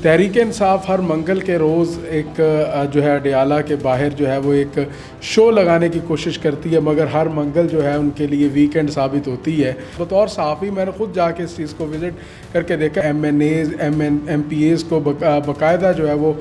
تحریک انصاف ہر منگل کے روز ایک جو ہے اڈیالہ کے باہر جو ہے وہ ایک شو لگانے کی کوشش کرتی ہے، مگر ہر منگل جو ہے ان کے لیے ویکینڈ ثابت ہوتی ہے۔ بطور صحافی میں نے خود جا کے اس چیز کو وزٹ کر کے دیکھا، ایم پی ایز کو باقاعدہ جو ہے وہ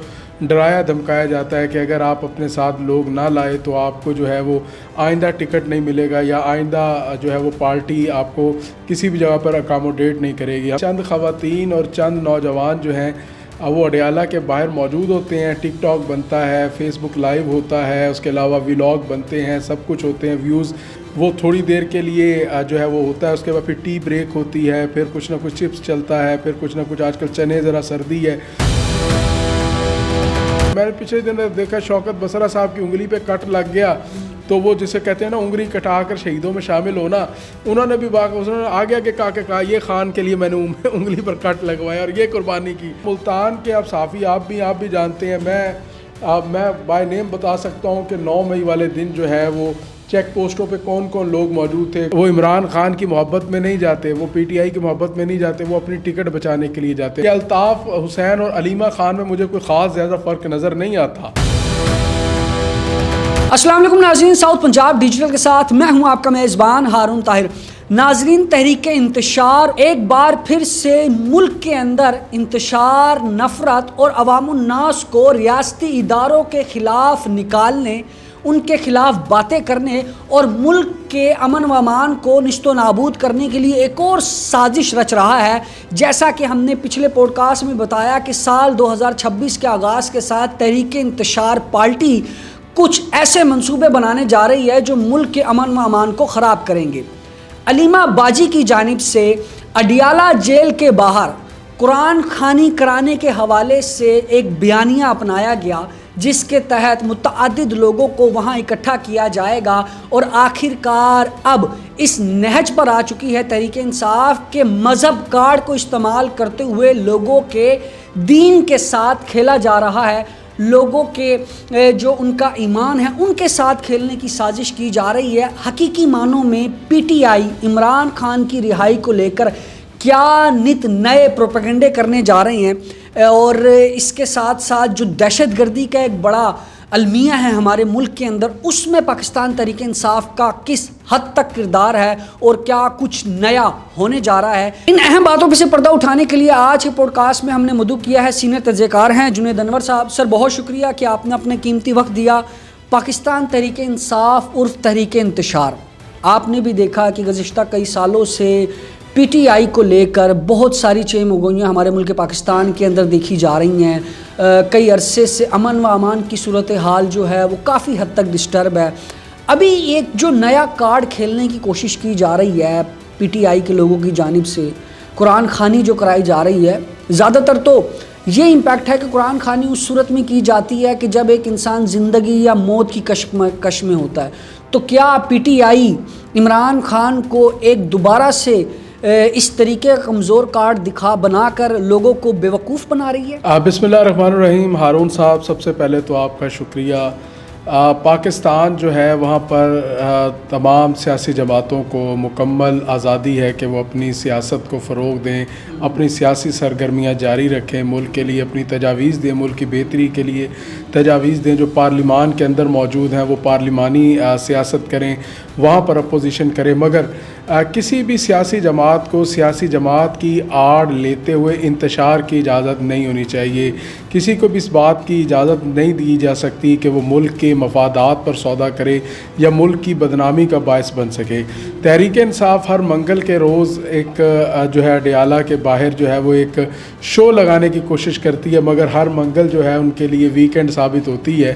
ڈرایا دھمکایا جاتا ہے کہ اگر آپ اپنے ساتھ لوگ نہ لائے تو آپ کو جو ہے وہ آئندہ ٹکٹ نہیں ملے گا، یا آئندہ جو ہے وہ پارٹی آپ کو کسی بھی جگہ پر اکاموڈیٹ نہیں کرے گی۔ چند خواتین اور چند نوجوان جو ہیں وہ اڈیالہ کے باہر موجود ہوتے ہیں، ٹک ٹاک بنتا ہے، فیس بک لائیو ہوتا ہے، اس کے علاوہ ولاگ بنتے ہیں، سب کچھ ہوتے ہیں، ویوز وہ تھوڑی دیر کے لیے جو ہے وہ ہوتا ہے، اس کے بعد پھر ٹی بریک ہوتی ہے، پھر کچھ نہ کچھ چپس چلتا ہے، پھر کچھ نہ کچھ آج کل چنے ذرا سردی ہے۔ میں نے پچھلے دن دیکھا شوکت بسرا صاحب کی انگلی پہ کٹ لگ گیا، تو وہ جسے کہتے ہیں نا انگلی کٹا کر شہیدوں میں شامل ہونا، انہوں نے بھی آگے کہا یہ خان کے لیے میں نے انگلی پر کٹ لگوایا اور یہ قربانی کی۔ ملتان کے آپ صحافی آپ بھی جانتے ہیں، میں بائی نیم بتا سکتا ہوں کہ 9 مئی والے دن جو ہے وہ چیک پوسٹوں پہ کون کون لوگ موجود تھے۔ وہ عمران خان کی محبت میں نہیں جاتے، وہ پی ٹی آئی کی محبت میں نہیں جاتے، وہ اپنی ٹکٹ بچانے کے لیے جاتے۔ کہ الطاف حسین اور علیمہ خان میں مجھے کوئی خاص زیادہ فرق نظر نہیں آتا۔ السلام علیکم ناظرین، ساؤتھ پنجاب ڈیجیٹل کے ساتھ میں ہوں آپ کا میزبان ہارون طاہر۔ ناظرین، تحریک انتشار ایک بار پھر سے ملک کے اندر انتشار، نفرت اور عوام الناس کو ریاستی اداروں کے خلاف نکالنے، ان کے خلاف باتیں کرنے اور ملک کے امن و امان کو نشت و نابود کرنے کے لیے ایک اور سازش رچ رہا ہے۔ جیسا کہ ہم نے پچھلے پوڈ کاسٹ میں بتایا کہ سال 2026 کے آغاز کے ساتھ تحریک انتشار پارٹی کچھ ایسے منصوبے بنانے جا رہی ہے جو ملک کے امن و امان کو خراب کریں گے۔ علیمہ باجی کی جانب سے اڈیالہ جیل کے باہر قرآن خوانی کرانے کے حوالے سے ایک بیانیہ اپنایا گیا، جس کے تحت متعدد لوگوں کو وہاں اکٹھا کیا جائے گا، اور آخر کار اب اس نہج پر آ چکی ہے تحریک انصاف کے مذہب کارڈ کو استعمال کرتے ہوئے لوگوں کے دین کے ساتھ کھیلا جا رہا ہے، لوگوں کے جو ان کا ایمان ہے ان کے ساتھ کھیلنے کی سازش کی جا رہی ہے۔ حقیقی معنوں میں P T I Imran Khan کی رہائی کو لے کر کیا نت نئے پروپیگنڈے کرنے جا رہے ہیں، اور اس کے ساتھ ساتھ جو دہشت گردی کا ایک بڑا المیہ ہے ہمارے ملک کے اندر، اس میں پاکستان تحریک انصاف کا کس حد تک کردار ہے اور کیا کچھ نیا ہونے جا رہا ہے، ان اہم باتوں پہ سے پردہ اٹھانے کے لیے آج کے پوڈ کاسٹ میں ہم نے مدعو کیا ہے سینئر تجزیہ کار ہیں جنید انور صاحب۔ سر بہت شکریہ کہ آپ نے اپنے قیمتی وقت دیا۔ پاکستان تحریک انصاف عرف تحریک انتشار، آپ نے بھی دیکھا کہ گزشتہ کئی سالوں سے پی ٹی آئی کو لے کر بہت ساری چیم وگوئیاں ہمارے ملک پاکستان کے اندر دیکھی جا رہی ہیں۔ کئی عرصے سے امن و امان کی صورتحال جو ہے وہ کافی حد تک ڈسٹرب ہے۔ ابھی ایک جو نیا کارڈ کھیلنے کی کوشش کی جا رہی ہے پی ٹی آئی کے لوگوں کی جانب سے، قرآن خوانی جو کرائی جا رہی ہے، زیادہ تر تو یہ امپیکٹ ہے کہ قرآن خوانی اس صورت میں کی جاتی ہے کہ جب ایک انسان زندگی یا موت کی کش میں ہوتا ہے۔ تو کیا P T I Imran Khan کو ایک دوبارہ سے اس طریقے کا کمزور کارڈ بنا کر لوگوں کو بیوقوف بنا رہی ہے؟ بسم اللہ الرحمن الرحیم۔ ہارون صاحب، سب سے پہلے تو آپ کا شکریہ۔ پاکستان جو ہے وہاں پر تمام سیاسی جماعتوں کو مکمل آزادی ہے کہ وہ اپنی سیاست کو فروغ دیں، اپنی سیاسی سرگرمیاں جاری رکھیں، ملک کے لیے اپنی تجاویز دیں، ملک کی بہتری کے لیے تجاویز دیں۔ جو پارلیمان کے اندر موجود ہیں وہ پارلیمانی سیاست کریں، وہاں پر اپوزیشن کریں، مگر کسی بھی سیاسی جماعت کو سیاسی جماعت کی آڑ لیتے ہوئے انتشار کی اجازت نہیں ہونی چاہیے۔ کسی کو بھی اس بات کی اجازت نہیں دی جا سکتی کہ وہ ملک کے مفادات پر سودا کرے یا ملک کی بدنامی کا باعث بن سکے۔ تحریک انصاف ہر منگل کے روز ایک جو ہے اڈیالہ کے باہر جو ہے وہ ایک شو لگانے کی کوشش کرتی ہے، مگر ہر منگل جو ہے ان کے لیے ویکینڈ ثابت ہوتی ہے۔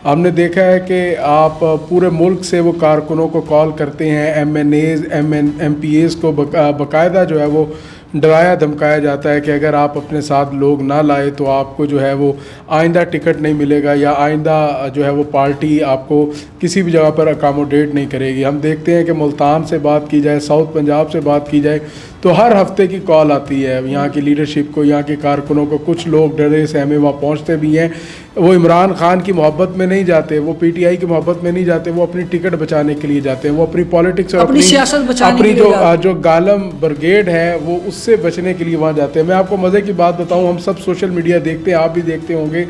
ہم نے دیکھا ہے کہ آپ پورے ملک سے وہ کارکنوں کو کال کرتے ہیں، ایم پی ایز کو باقاعدہ جو ہے وہ ڈرایا دھمکایا جاتا ہے کہ اگر آپ اپنے ساتھ لوگ نہ لائے تو آپ کو جو ہے وہ آئندہ ٹکٹ نہیں ملے گا، یا آئندہ جو ہے وہ پارٹی آپ کو کسی بھی جگہ پر اکاموڈیٹ نہیں کرے گی۔ ہم دیکھتے ہیں کہ ملتان سے بات کی جائے، ساؤتھ پنجاب سے بات کی جائے تو ہر ہفتے کی کال آتی ہے یہاں کی لیڈرشپ کو, یہاں کے کارکنوں کو. کچھ لوگ ڈرے سہمے وہاں پہنچتے بھی ہیں, وہ عمران خان کی محبت میں نہیں جاتے, وہ پی ٹی آئی کی محبت میں نہیں جاتے, وہ اپنی ٹکٹ بچانے کے لیے جاتے ہیں, وہ اپنی پالیٹکس اور اپنی سیاست بچانے اپنی کے لیے جو گالم برگیڈ ہے وہ اس سے بچنے کے لیے وہاں جاتے ہیں. میں آپ کو مزے کی بات بتاؤں, ہم سب سوشل میڈیا دیکھتے ہیں, آپ بھی دیکھتے ہوں گے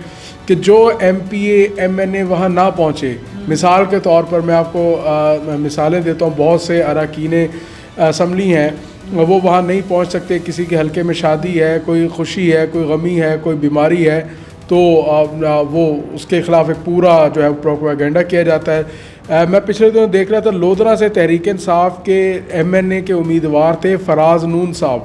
کہ جو M P A M N A وہاں نہ پہنچے, مثال کے طور پر میں آپ کو مثالیں دیتا ہوں, بہت سے اراکین اسمبلی ہیں وہ وہاں نہیں پہنچ سکتے, کسی کے حلقے میں شادی ہے, کوئی خوشی ہے, کوئی غمی ہے, کوئی بیماری ہے, تو وہ اس کے خلاف ایک پورا جو ہے پروپیگنڈا کیا جاتا ہے. میں پچھلے دنوں دیکھ رہا تھا, لودھرا سے تحریک انصاف کے ایم این اے کے امیدوار تھے فراز نون صاحب.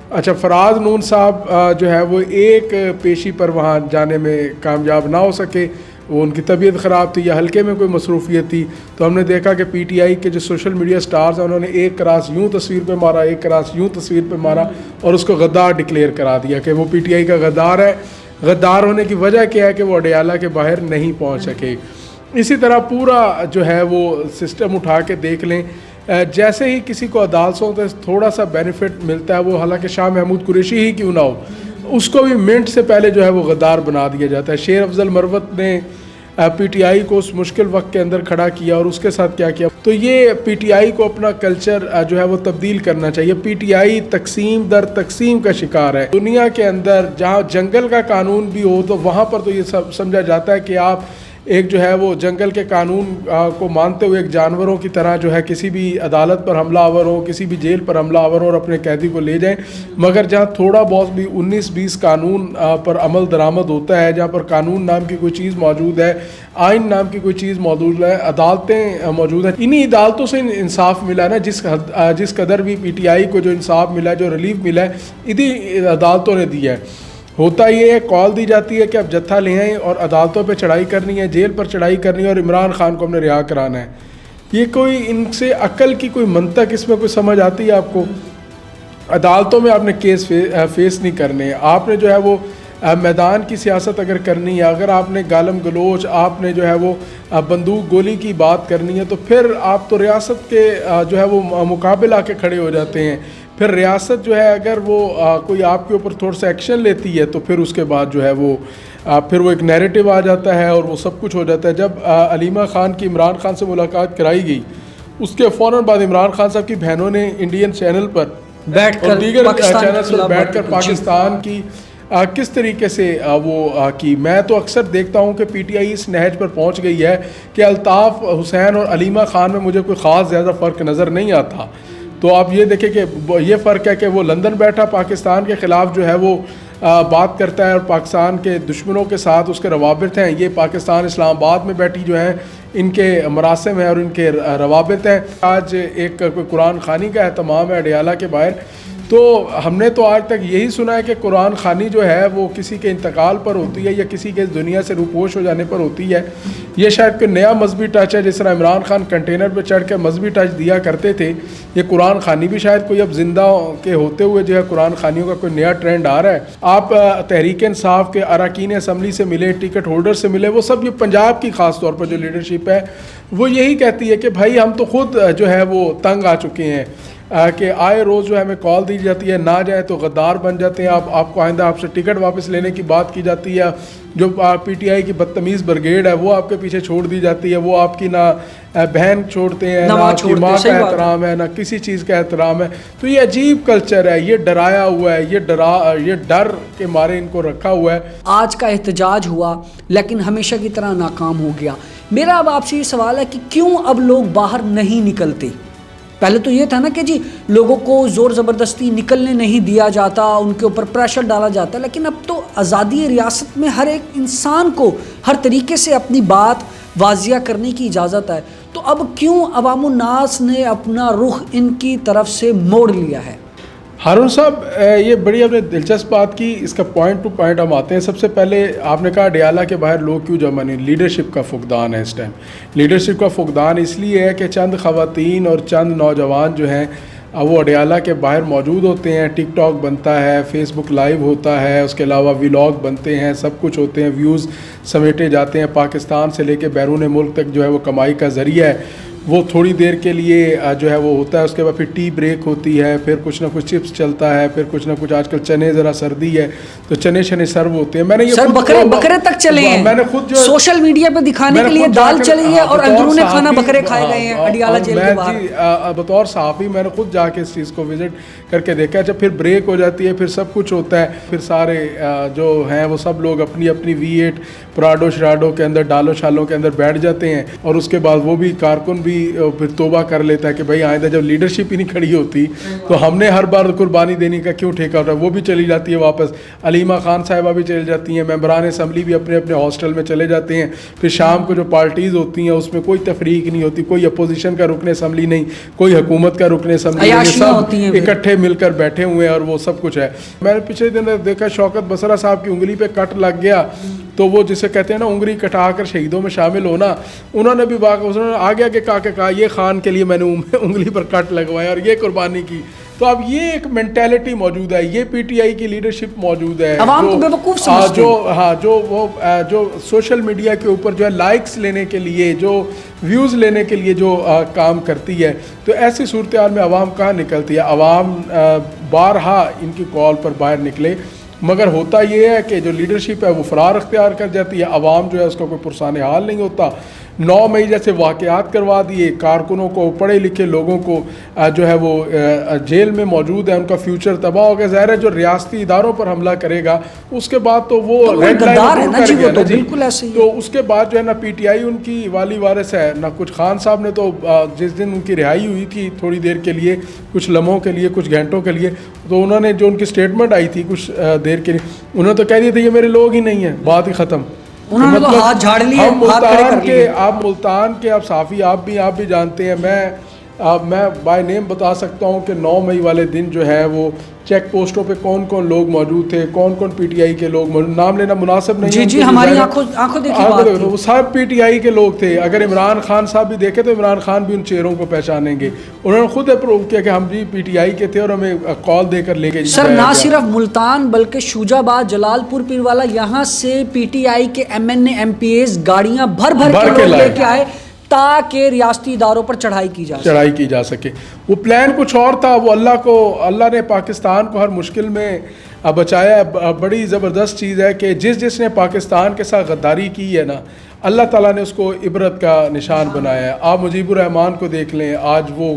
اچھا, فراز نون صاحب جو ہے وہ ایک پیشی پر وہاں جانے میں کامیاب نہ ہو سکے, وہ ان کی طبیعت خراب تھی یا حلقے میں کوئی مصروفیت تھی. تو ہم نے دیکھا کہ پی ٹی آئی کے جو سوشل میڈیا سٹارز ہیں انہوں نے ایک کراس یوں تصویر پہ مارا, ایک کراس یوں تصویر پہ مارا اور اس کو غدار ڈکلیئر کرا دیا کہ وہ پی ٹی آئی کا غدار ہے. غدار ہونے کی وجہ کیا ہے کہ وہ اڈیالہ کے باہر نہیں پہنچ سکے. اسی طرح پورا جو ہے وہ سسٹم اٹھا کے دیکھ لیں, جیسے ہی کسی کو عدالتوں سے تھوڑا سا بینیفٹ ملتا ہے, وہ حالانکہ شاہ محمود قریشی ہی کیوں نہ ہو, اس کو بھی منٹ سے پہلے جو ہے وہ غدار بنا دیا جاتا ہے. شیر افضل مروت نے پی ٹی آئی کو اس مشکل وقت کے اندر کھڑا کیا اور اس کے ساتھ کیا کیا. تو یہ پی ٹی آئی کو اپنا کلچر جو ہے وہ تبدیل کرنا چاہیے. پی ٹی آئی تقسیم در تقسیم کا شکار ہے. دنیا کے اندر جہاں جنگل کا قانون بھی ہو تو وہاں پر تو یہ سب سمجھا جاتا ہے کہ آپ ایک جو ہے وہ جنگل کے قانون کو مانتے ہوئے ایک جانوروں کی طرح جو ہے کسی بھی عدالت پر حملہ آور ہو, کسی بھی جیل پر حملہ آور ہو اور اپنے قیدی کو لے جائیں. مگر جہاں تھوڑا بہت بھی 19-20 قانون پر عمل درآمد ہوتا ہے, جہاں پر قانون نام کی کوئی چیز موجود ہے, آئین نام کی کوئی چیز موجود ہے, عدالتیں موجود ہیں, انہی عدالتوں سے انصاف ملا نا. جس قدر بھی پی ٹی آئی کو جو انصاف ملا ہے, جو ریلیف ملا ہے, انہی عدالتوں نے دیا ہے. ہوتا یہ ہے, کال دی جاتی ہے کہ اب جتھا لے آئیں اور عدالتوں پہ چڑھائی کرنی ہے, جیل پر چڑھائی کرنی ہے اور عمران خان کو ہم نے رہا کرانا ہے. یہ کوئی ان سے عقل کی کوئی منطق اس میں کوئی سمجھ آتی ہے آپ کو؟ عدالتوں میں آپ نے کیس فیس نہیں کرنے, آپ نے جو ہے وہ میدان کی سیاست اگر کرنی ہے, اگر آپ نے گالم گلوچ, آپ نے جو ہے وہ بندوق گولی کی بات کرنی ہے, تو پھر آپ تو ریاست کے جو ہے وہ مقابل آ کے کھڑے ہو جاتے ہیں. پھر ریاست جو ہے اگر وہ کوئی آپ کے اوپر تھوڑا سا ایکشن لیتی ہے تو پھر اس کے بعد جو ہے وہ پھر وہ ایک نیریٹو آ جاتا ہے اور وہ سب کچھ ہو جاتا ہے. جب علیمہ خان کی عمران خان سے ملاقات کرائی گئی, اس کے فوراً بعد عمران خان صاحب کی بہنوں نے انڈین چینل پر بیٹھ کر اور دیگر چینلز پر بیٹھ کر پاکستان کی کس طریقے سے وہ کی. میں تو اکثر دیکھتا ہوں کہ پی ٹی آئی اس نہج پر پہنچ گئی ہے کہ الطاف حسین اور علیمہ خان میں مجھے کوئی خاص زیادہ فرق نظر نہیں آتا. تو آپ یہ دیکھیں کہ یہ فرق ہے کہ وہ لندن بیٹھا پاکستان کے خلاف جو ہے وہ بات کرتا ہے اور پاکستان کے دشمنوں کے ساتھ اس کے روابط ہیں. یہ پاکستان اسلام آباد میں بیٹھی جو ہیں ان کے مراسم ہیں اور ان کے روابط ہیں. آج ایک قرآن خوانی کا اہتمام ہے اڈیالہ کے باہر, تو ہم نے تو آج تک یہی سنا ہے کہ قرآن خوانی جو ہے وہ کسی کے انتقال پر ہوتی ہے یا کسی کے اس دنیا سے روپوش ہو جانے پر ہوتی ہے. یہ شاید کوئی نیا مذہبی ٹچ ہے, جس طرح عمران خان کنٹینر پہ چڑھ کے مذہبی ٹچ دیا کرتے تھے, یہ قرآن خوانی بھی شاید کوئی اب زندہ کے ہوتے ہوئے جو ہے قرآن خوانیوں کا کوئی نیا ٹرینڈ آ رہا ہے. آپ تحریک انصاف کے اراکین اسمبلی سے ملے, ٹکٹ ہولڈر سے ملے, وہ سب یہ پنجاب کی خاص طور پر جو لیڈرشپ ہے وہ یہی کہتی ہے کہ بھائی ہم تو خود جو ہے وہ تنگ آ چکے ہیں کہ آئے روز جو ہے ہمیں کال دی جاتی ہے, نہ جائیں تو غدار بن جاتے ہیں. آپ کو آئندہ آپ سے ٹکٹ واپس لینے کی بات کی جاتی ہے. جو پی ٹی آئی کی بدتمیز برگیڈ ہے وہ آپ کے پیچھے چھوڑ دی جاتی ہے, وہ آپ کی نہ بہن چھوڑتے ہیں, نہ آپ کی ماں کا احترام ہے, نہ کسی چیز کا احترام ہے. تو یہ عجیب کلچر ہے, یہ ڈرایا ہوا ہے, یہ ڈر کے مارے ان کو رکھا ہوا ہے. آج کا احتجاج ہوا لیکن ہمیشہ کی طرح ناکام ہو گیا. میرا اب آپ سے یہ سوال ہے کہ کیوں اب لوگ باہر نہیں نکلتے؟ پہلے تو یہ تھا نا کہ جی لوگوں کو زور زبردستی نکلنے نہیں دیا جاتا, ان کے اوپر پریشر ڈالا جاتا, لیکن اب تو آزادی ریاست میں ہر ایک انسان کو ہر طریقے سے اپنی بات واضح کرنے کی اجازت ہے. تو اب کیوں عوام الناس نے اپنا رخ ان کی طرف سے موڑ لیا ہے؟ ہارون صاحب, یہ بڑی آپ نے دلچسپ بات کی, اس کا پوائنٹ ٹو پوائنٹ ہم آتے ہیں. سب سے پہلے آپ نے کہا اڈیالہ کے باہر لوگ کیوں جمع نہیں؟ لیڈرشپ کا فقدان ہے اس ٹائم. لیڈرشپ کا فقدان اس لیے ہے کہ چند خواتین اور چند نوجوان جو ہیں وہ اڈیالہ کے باہر موجود ہوتے ہیں. ٹک ٹاک بنتا ہے, فیس بک لائیو ہوتا ہے, اس کے علاوہ ولاگ بنتے ہیں, سب کچھ ہوتے ہیں, ویوز سمیٹے جاتے ہیں. پاکستان سے لے کے بیرون ملک تک جو ہے وہ کمائی کا ذریعہ ہے. وہ تھوڑی دیر کے لیے جو ہے وہ ہوتا ہے, اس کے بعد پھر ٹی بریک ہوتی ہے, پھر کچھ نہ کچھ چپس چلتا ہے, پھر کچھ نہ کچھ, آج کل چنے ذرا سردی ہے تو چنے شنے سرو ہوتے ہیں. میں نے یہ سر بکرے تک چلے ہیں, میں نے خود جو سوشل میڈیا پہ دکھانے کے لیے دال چلی ہے اور اندرون کھانا بکرے کھائے گئے ہیں اڈیالہ جیل کے باہر. بطور صحافی میں نے خود جا کے اس چیز کو وزٹ کر کے دیکھا. جب پھر بریک ہو جاتی ہے پھر سب کچھ ہوتا ہے, پھر سارے جو ہیں وہ سب لوگ اپنی اپنی V8 پراڈو شراڈو کے اندر ڈالو شالوں کے اندر بیٹھ جاتے ہیں, اور اس کے بعد وہ بھی کارکن بھی پھر توبہ کر لیتا ہے کہ بھائی آئندہ جب لیڈرشپ ہی نہیں کھڑی ہوتی تو ہم نے ہر بار قربانی دینے کا کیوں ٹھیکہ اٹھا. وہ بھی چلی جاتی ہے واپس, علیمہ خان صاحبہ بھی چلی جاتی ہیں, ممبران اسمبلی بھی اپنے اپنے ہاسٹل میں چلے جاتے ہیں. پھر شام کو جو پارٹیز ہوتی ہیں اس میں کوئی تفریق نہیں ہوتی, کوئی اپوزیشن کا رکن اسمبلی نہیں, کوئی حکومت کا رکن اسمبلی نہیں, سب اکٹھے مل کر بیٹھے ہوئے ہیں اور وہ سب کچھ ہے. میں نے پچھلے دن دیکھا شوکت بسرا صاحب کی انگلی پہ کٹ لگ گیا, تو وہ جسے کہتے ہیں نا انگلی کٹا کر شہیدوں میں شامل ہونا, انہوں نے بھی آگے آگے کہا یہ خان کے لیے میں نے انگلی پر کٹ لگوایا اور یہ قربانی کی. تو اب یہ ایک مینٹیلٹی موجود ہے, یہ پی ٹی آئی کی لیڈرشپ موجود ہے, عوام کو بیوقوف سمجھتے ہیں, جو سوشل میڈیا کے اوپر جو ہے لائکس لینے کے لیے, جو ویوز لینے کے لیے جو کام کرتی ہے. تو ایسی صورتحال میں عوام کہاں نکلتی ہے؟ عوام بارہا ان کی کال پر باہر نکلے, مگر ہوتا یہ ہے کہ جو لیڈرشپ ہے وہ فرار اختیار کر جاتی ہے, عوام جو ہے اس کا کوئی پرسان حال نہیں ہوتا. 9 مئی جیسے واقعات کروا دیے, کارکنوں کو, پڑھے لکھے لوگوں کو جو ہے وہ جیل میں موجود ہے, ان کا فیوچر تباہ ہو گیا. ظاہر ہے جو ریاستی اداروں پر حملہ کرے گا اس کے بعد تو وہ ریڈ لائن کر گیا نا جی, تو اس کے بعد جو ہے نا پی ٹی آئی ان کی والی وارث ہے نہ کچھ. خان صاحب نے تو جس دن ان کی رہائی ہوئی تھی تھوڑی دیر کے لیے, کچھ لمحوں کے لیے, کچھ گھنٹوں کے لیے, تو انہوں نے جو ان کی اسٹیٹمنٹ آئی تھی کچھ دیر کے لیے, انہوں نے تو کہہ دیا تھا یہ میرے لوگ ہی نہیں ہیں, بات ہی ختم. انہوں نے تو ہاتھ جھاڑ لیے, آپ ملتان کے آپ صحافی آپ بھی جانتے ہیں, میں بائی نیم بتا سکتا ہوں کہ 9 مئی والے دن جو ہے وہ چیک پوسٹوں پہ کون کون لوگ موجود تھے, کون کون پی ٹی آئی کے لوگ موجود, نام لینا مناسب نہیں ہے. جی ہماری آنکھوں دیکھی بات تھی, وہ سب پی ٹی آئی کے لوگ تھے. اگر عمران خان صاحب بھی دیکھے تو عمران خان بھی ان چہروں کو پہچانیں گے. انہوں نے خود اپروو کیا کہ ہم بھی پی ٹی آئی کے تھے اور ہمیں کال دے کر لے کے. سر نہ صرف ملتان بلکہ شوجہ آباد, جلال پور, پیروالا, یہاں سے پی ٹی آئی کے ایم پی ایز گاڑیاں بھر کے لے کے آئے تاکہ ریاستی اداروں پر چڑھائی کی جا سکے. وہ پلان کچھ اور تھا, وہ اللہ نے پاکستان کو ہر مشکل میں بچایا. بڑی زبردست چیز ہے کہ جس نے پاکستان کے ساتھ غداری کی ہے نا, اللہ تعالیٰ نے اس کو عبرت کا نشان بنایا ہے. آپ مجیب الرحمان کو دیکھ لیں, آج وہ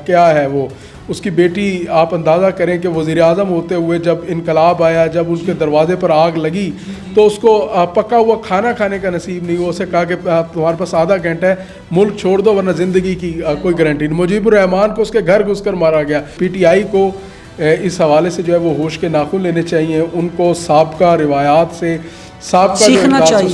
کیا ہے, وہ اس کی بیٹی, آپ اندازہ کریں کہ وزیر اعظم ہوتے ہوئے جب انقلاب آیا, جب اس کے دروازے پر آگ لگی تو اس کو پکا ہوا کھانا کھانے کا نصیب نہیں ہوا. اسے کہا کہ تمہارے پاس آدھا گھنٹہ ہے, ملک چھوڑ دو ورنہ زندگی کی کوئی گارنٹی نہیں. مجیب الرحمان کو اس کے گھر گھس کر مارا گیا. پی ٹی آئی کو اس حوالے سے جو ہے وہ ہوش کے ناخن لینے چاہیے, ان کو سابقہ روایات سے, سابقہ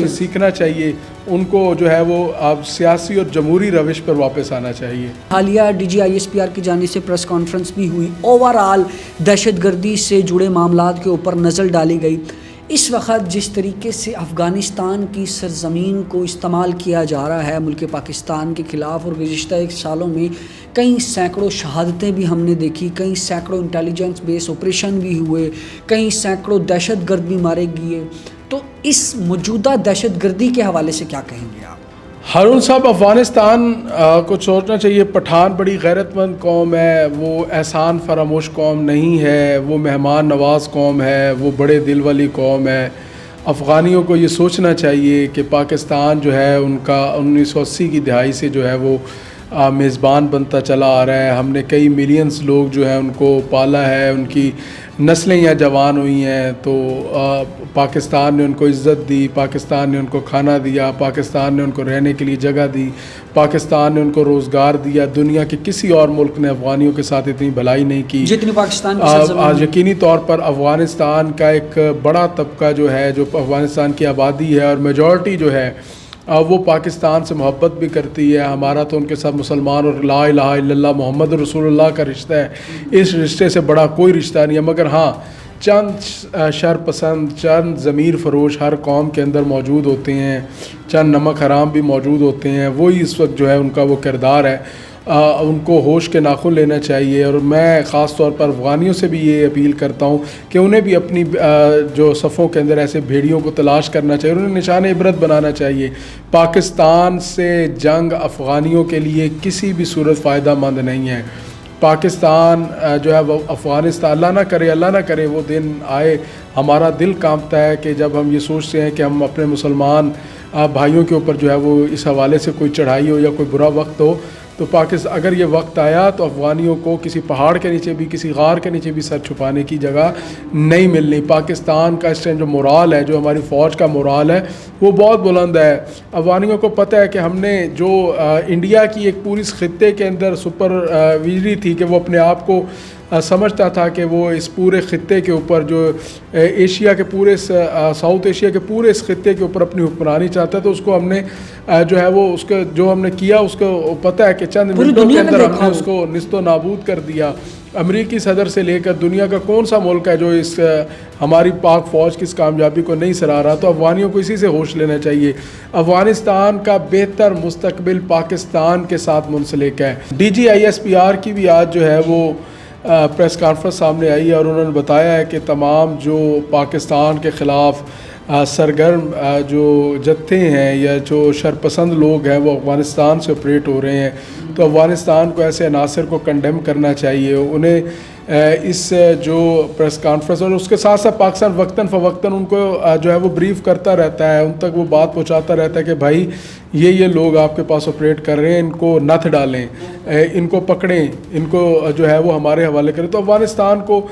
سیکھنا چاہیے, ان کو جو ہے وہ اب سیاسی اور جمہوری روش پر واپس آنا چاہیے. حالیہ D G I S P R کی جانب سے پریس کانفرنس بھی ہوئی, اوورآل دہشت گردی سے جڑے معاملات کے اوپر نظر ڈالی گئی. اس وقت جس طریقے سے افغانستان کی سرزمین کو استعمال کیا جا رہا ہے ملک پاکستان کے خلاف, اور گزشتہ 1 سالوں میں کئی سینکڑوں شہادتیں بھی ہم نے دیکھی, کئی سینکڑوں انٹیلیجنس بیس آپریشن بھی ہوئے, کئی سینکڑوں دہشت گرد بھی مارے گئے, تو اس موجودہ دہشت گردی کے حوالے سے کیا کہیں گے آپ؟ ہارون صاحب, افغانستان کو سوچنا چاہیے, پٹھان بڑی غیرت مند قوم ہے, وہ احسان فراموش قوم نہیں ہے, وہ مہمان نواز قوم ہے, وہ بڑے دل والی قوم ہے. افغانیوں کو یہ سوچنا چاہیے کہ پاکستان جو ہے ان کا 1980 کی دہائی سے جو ہے وہ میزبان بنتا چلا آ رہا ہے. ہم نے کئی ملینز لوگ جو ہیں ان کو پالا ہے, ان کی نسلیں یا جوان ہوئی ہیں, تو پاکستان نے ان کو عزت دی, پاکستان نے ان کو کھانا دیا, پاکستان نے ان کو رہنے کے لیے جگہ دی, پاکستان نے ان کو روزگار دیا. دنیا کے کسی اور ملک نے افغانیوں کے ساتھ اتنی بھلائی نہیں کی جتنی پاکستان. یقینی طور پر افغانستان کا ایک بڑا طبقہ جو ہے, جو افغانستان کی آبادی ہے اور میجورٹی جو ہے وہ پاکستان سے محبت بھی کرتی ہے. ہمارا تو ان کے ساتھ مسلمان اور لا الہ الا اللہ محمد رسول اللہ کا رشتہ ہے, اس رشتے سے بڑا کوئی رشتہ نہیں ہے. مگر ہاں, چند شر پسند, چند ضمیر فروش ہر قوم کے اندر موجود ہوتے ہیں, چند نمک حرام بھی موجود ہوتے ہیں, وہی اس وقت جو ہے ان کا وہ کردار ہے. ان کو ہوش کے ناخن لینا چاہیے. اور میں خاص طور پر افغانیوں سے بھی یہ اپیل کرتا ہوں کہ انہیں بھی اپنی جو صفوں کے اندر ایسے بھیڑیوں کو تلاش کرنا چاہیے, انہیں نشان عبرت بنانا چاہیے. پاکستان سے جنگ افغانیوں کے لیے کسی بھی صورت فائدہ مند نہیں ہے. پاکستان جو ہے وہ افغانستان, اللہ نہ کرے وہ دن آئے. ہمارا دل کانپتا ہے کہ جب ہم یہ سوچتے ہیں کہ ہم اپنے مسلمان بھائیوں کے اوپر جو ہے وہ اس حوالے سے کوئی چڑھائی ہو یا کوئی برا وقت ہو, تو اگر یہ وقت آیا تو افغانیوں کو کسی پہاڑ کے نیچے بھی, کسی غار کے نیچے بھی سر چھپانے کی جگہ نہیں ملنی. پاکستان کا اس ٹائم جو مورال ہے, جو ہماری فوج کا مورال ہے, وہ بہت بلند ہے. افغانیوں کو پتہ ہے کہ ہم نے جو انڈیا کی ایک پوری خطے کے اندر سپر ویژری تھی کہ وہ اپنے آپ کو سمجھتا تھا کہ وہ اس پورے خطے کے اوپر, جو ایشیا کے پورے ساؤتھ ایشیا کے پورے اس خطے کے اوپر اپنی حکمرانی چاہتا ہے, تو اس کو ہم نے جو ہے وہ اس کے جو ہم نے کیا اس کو پتہ ہے کہ چند منٹوں کے اندر ہم نے اس کو نیست و نابود کر دیا. امریکی صدر سے لے کر دنیا کا کون سا ملک ہے جو اس ہماری پاک فوج کی اس کامیابی کو نہیں سراہ رہا. تو افغانیوں کو اسی سے ہوش لینا چاہیے. افغانستان کا بہتر مستقبل پاکستان کے ساتھ منسلک ہے. DGISPR کی بھی آج جو ہے وہ پریس کانفرنس سامنے آئی ہے, اور انہوں نے بتایا ہے کہ تمام جو پاکستان کے خلاف سرگرم جو جتھے ہیں یا جو شرپسند لوگ ہیں وہ افغانستان سے آپریٹ ہو رہے ہیں, تو افغانستان کو ایسے عناصر کو کنڈیم کرنا چاہیے. انہیں اس جو پریس کانفرنس اور اس کے ساتھ ساتھ پاکستان وقتاً فوقتاً ان کو جو ہے وہ بریف کرتا رہتا ہے, ان تک وہ بات پہنچاتا رہتا ہے کہ بھائی یہ لوگ آپ کے پاس آپریٹ کر رہے ہیں, ان کو نتھ ڈالیں, ان کو پکڑیں, ان کو جو ہے وہ ہمارے حوالے کریں. تو افغانستان کو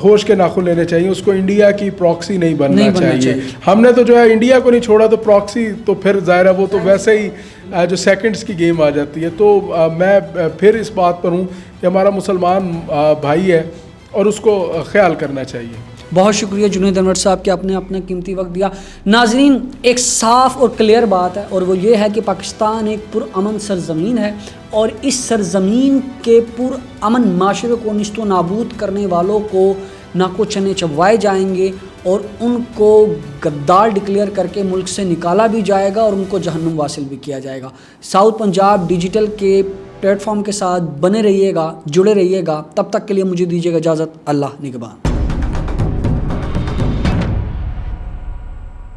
ہوش کے ناخن لینے چاہیے, اس کو انڈیا کی پراکسی نہیں بننا چاہیے. ہم نے تو جو ہے انڈیا کو نہیں چھوڑا, تو پراکسی تو پھر ظاہر ہے وہ تو ویسے ہی جو سیکنڈز کی گیم آ جاتی ہے. تو میں پھر اس بات پر ہوں کہ ہمارا مسلمان بھائی ہے اور اس کو خیال کرنا چاہیے. بہت شکریہ جنید انور صاحب کہ آپ نے اپنا قیمتی وقت دیا. ناظرین, ایک صاف اور کلیئر بات ہے, اور وہ یہ ہے کہ پاکستان ایک پرامن سرزمین ہے, اور اس سرزمین کے پرامن معاشرے کو نیست و نابود کرنے والوں کو ناکو چنے چبوائے جائیں گے, اور ان کو غدار ڈکلیئر کر کے ملک سے نکالا بھی جائے گا, اور ان کو جہنم واصل بھی کیا جائے گا. ساؤتھ پنجاب ڈیجیٹل کے پلیٹ فارم کے ساتھ بنے رہیے گا, جڑے رہیے گا. تب تک کے لیے مجھے دیجیے گا اجازت. اللہ نگہبان.